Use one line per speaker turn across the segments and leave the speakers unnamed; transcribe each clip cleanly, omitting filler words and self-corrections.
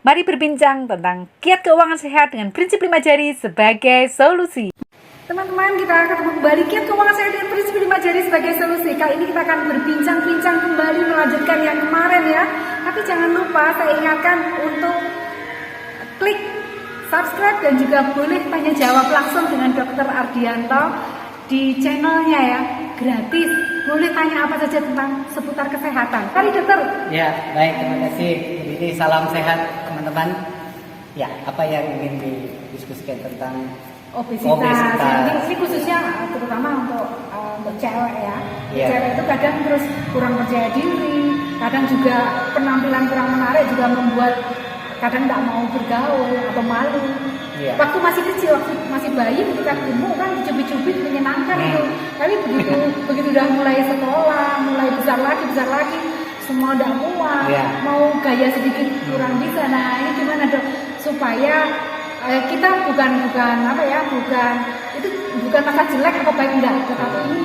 Mari berbincang tentang kiat keuangan sehat dengan prinsip 5 jari sebagai solusi. Teman-teman, kita ketemu kembali kiat keuangan sehat dengan prinsip 5 jari sebagai solusi. Kali ini kita akan berbincang-bincang kembali melanjutkan yang kemarin ya. Tapi jangan lupa saya ingatkan untuk klik subscribe dan juga boleh tanya jawab langsung dengan Dr. Ardianto di channelnya ya, gratis. Boleh tanya apa saja tentang seputar kesehatan. Mari dokter.
Ya, baik, terima kasih. Ini salam sehat teman-teman. Ya, apa yang ingin didiskusikan tentang
obesitas. Ini khususnya terutama untuk cewek ya.
Yeah.
Cewek itu kadang terus kurang percaya diri, kadang juga penampilan kurang menarik juga membuat kadang nggak mau bergaul atau malu.
Yeah.
Waktu masih kecil, waktu masih bayi, ketika gemuk kan cubit-cubit menyenangkan itu. Tapi begitu udah mulai sekolah, mulai besar lagi, semua udah muat, mau gaya sedikit kurang bisa. Nah ini gimana dok supaya kita bukan masa jelek atau baik enggak, tetapi ini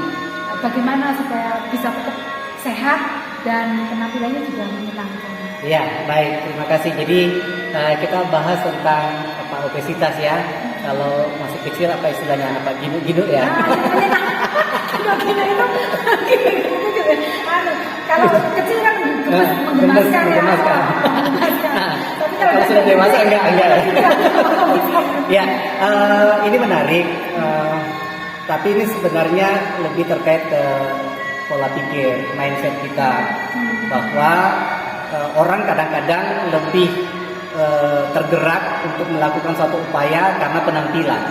bagaimana supaya bisa tetap sehat dan penampilannya juga menyenangkan.
Ya, baik, terima kasih. Jadi kita bahas tentang obesitas ya. Kalau masih kecil apa istilahnya, ginu-ginu ya.
Ginu-ginu itu kalau kecil kan menggemaskan ya. Tapi kalau
sudah dewasa enggak. Ya, ini menarik. Tapi ini sebenarnya lebih terkait ke pola pikir, mindset kita, bahwa orang kadang-kadang lebih tergerak untuk melakukan suatu upaya karena penampilan,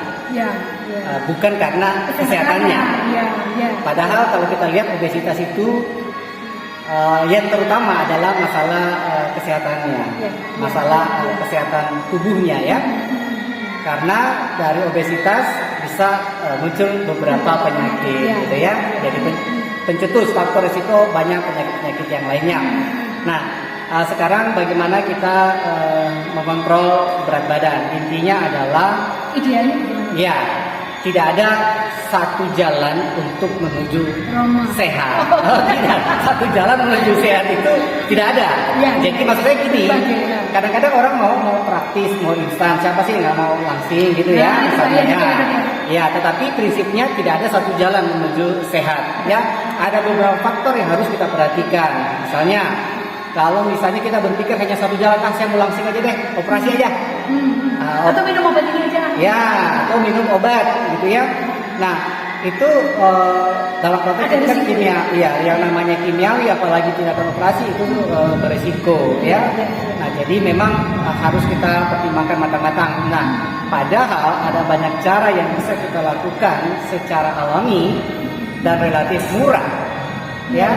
bukan karena kesehatannya. Padahal kalau kita lihat obesitas itu yang terutama adalah masalah kesehatannya, masalah kesehatan tubuhnya ya. Karena dari obesitas bisa muncul beberapa penyakit, gitu ya. Jadi pencetus faktor risiko banyak penyakit-penyakit yang lainnya. Nah, sekarang bagaimana kita mengontrol berat badan? Intinya adalah
idealnya
ya, tidak ada satu jalan untuk menuju sehat. Tidak, satu jalan menuju sehat itu tidak ada. Jadi maksud saya gini, kadang-kadang orang mau praktis, mau instan. Siapa sih nggak mau langsing gitu ya? Misalnya. Ya, tetapi prinsipnya tidak ada satu jalan menuju sehat. Ya, ada beberapa faktor yang harus kita perhatikan. Misalnya, kalau misalnya kita berpikir hanya satu jalan, saya mau langsing aja deh, operasi aja.
Atau minum obat ini aja.
Ya, atau minum obat gitu ya. Nah, itu dalam konteks itu kan kimia, ya, yang namanya kimiawi, apalagi tindakan operasi itu beresiko ya. Nah, jadi memang harus kita pertimbangkan matang-matang. Nah, padahal ada banyak cara yang bisa kita lakukan secara alami dan relatif murah. Ya,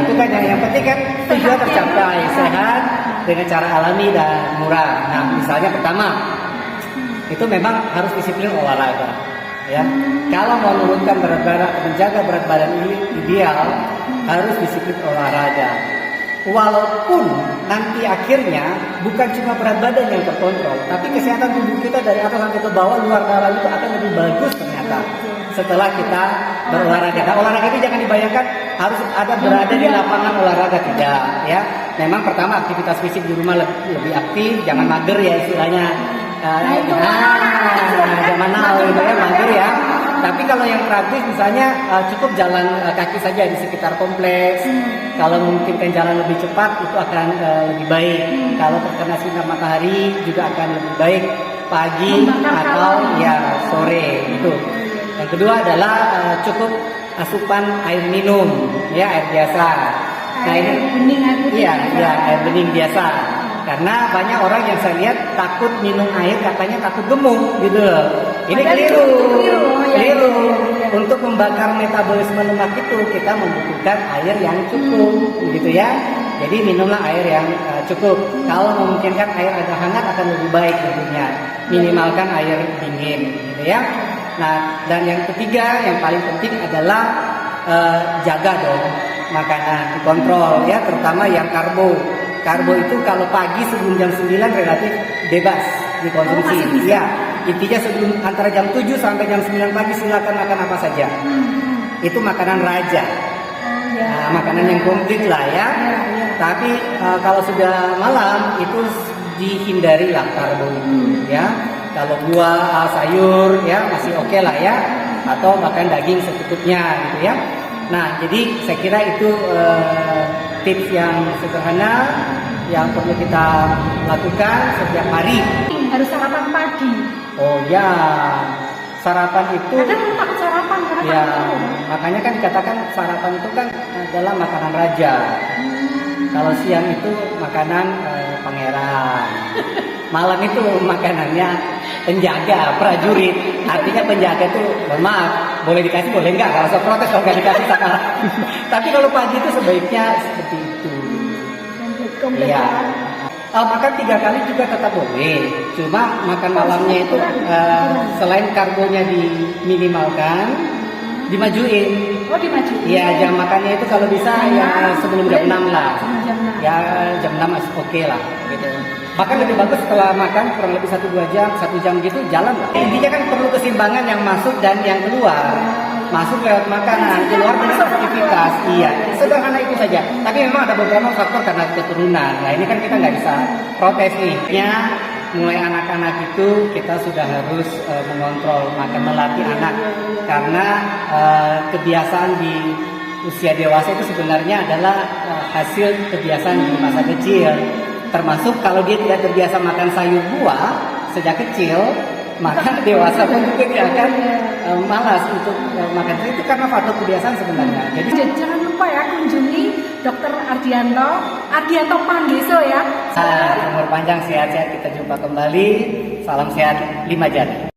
itu kan yang penting kan tujuan tercapai, sehat dengan cara alami dan murah. Nah, misalnya pertama itu memang harus disiplin olahraga. Ya, kalau mau menurunkan berat badan, menjaga berat badan ini ideal harus disiplin olahraga. Walaupun nanti akhirnya bukan cuma berat badan yang terkontrol, tapi kesehatan tubuh kita dari atas sampai ke bawah, luar dalam itu akan lebih bagus ternyata setelah kita berolahraga. Nah, olahraga itu jangan dibayangkan harus ada berada di lapangan olahraga, tidak ya. Memang pertama aktivitas fisik di rumah lebih aktif, jangan mager ya istilahnya. Zaman now gitu ya, mager ya. Tapi kalau yang praktis misalnya cukup jalan kaki saja di sekitar kompleks. Kalau memungkinkan jalan lebih cepat itu akan lebih baik. Kalau terkena sinar matahari juga akan lebih baik pagi atau ya sore gitu. Yang kedua adalah cukup asupan air minum ya, air biasa. Nah, ini
bening
air bening biasa. Karena banyak orang yang saya lihat takut minum air, katanya takut gemuk gitu loh. Ini keliru. Untuk membakar metabolisme lemak itu kita membutuhkan air yang cukup gitu ya. Jadi minumlah air yang cukup. Kalau memungkinkan air agak hangat akan lebih baik tentunya. Minimalkan air dingin gitu ya. Nah, dan yang ketiga yang paling penting adalah jaga dong makanan, dikontrol ya, terutama yang karbo. Karbo itu kalau pagi sebelum jam 9 relatif bebas dikonsumsi. Ya, intinya sebelum antara jam 7 sampai jam 9 pagi silakan makan apa saja. Itu makanan raja. makanan yang komplit lah ya. Tapi kalau sudah malam itu dihindari lah karbo itu ya. Kalau buah, sayur ya masih oke lah ya, atau makan daging secukupnya gitu ya. Nah, jadi saya kira itu tips yang sederhana yang perlu kita lakukan setiap hari.
Harus sarapan pagi.
Oh ya, sarapan itu.
Kadang takut sarapan karena
Ya,
takut.
makanya kan dikatakan sarapan itu kan adalah makanan raja. Kalau siang itu makanan pangeran. Malam itu makanannya penjaga, prajurit. Artinya penjaga itu, mohon maaf, boleh dikasih boleh enggak. Kalau saya protes kalau nggak dikasih sama. Tapi kalau pagi itu sebaiknya seperti itu.
Komplit.
Iya. Makan 3 kali juga tetap boleh. Cuma makan malamnya itu selain karbonya diminimalkan, dimajuin.
Oh, dimajuin.
Iya, jam makannya itu kalau bisa ya sebelum jam 6 lah.
Jam 6.
Ya jam 6 masih oke lah gitu. Bahkan lebih bagus setelah makan kurang lebih 1-2 jam, 1 jam gitu jalan lah. Intinya kan perlu keseimbangan yang masuk dan yang keluar. Masuk lewat makanan, keluar dengan aktivitas. Iya, sederhana itu saja. Tapi memang ada beberapa faktor karena keturunan. Nah ini kan kita nggak bisa protes nih. Ya, mulai anak-anak itu kita sudah harus mengontrol makan, melatih anak. Karena kebiasaan di usia dewasa itu sebenarnya adalah hasil kebiasaan di masa kecil. Termasuk kalau dia tidak terbiasa makan sayur buah sejak kecil, maka dewasa pun juga dia akan malas untuk makan. Itu karena faktor kebiasaan sebenarnya. Jadi
Jangan lupa ya kunjungi Dr. Ardianto Panggeso ya.
umur panjang, sehat-sehat, kita jumpa kembali. Salam sehat 5 jari.